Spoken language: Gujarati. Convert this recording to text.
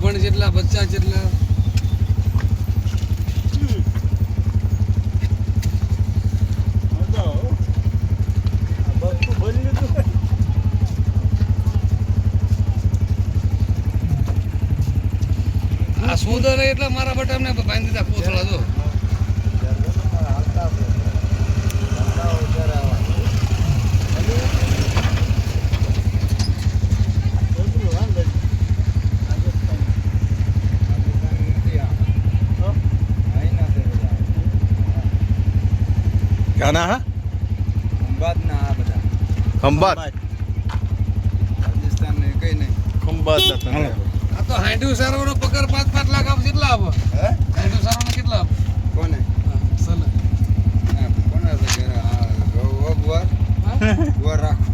ગાભણ જેટલા બચ્ચા જેટલા આ સુદર એટલે મારા બટા અમને બાંધી દીધા કોથળા જો ક્યાંના હા ખંભાતના આ બધા ખંભાત રાજસ્થાન ને કઈ નહીં ખંભાત આ તો હાંડ્યું સારવાનો પગાર 5-5 લાખ આપે કેટલા આપે હે હાંડ્યું સારવાનો કેટલા આપે કોને સલા કોને ગુવાર રાખો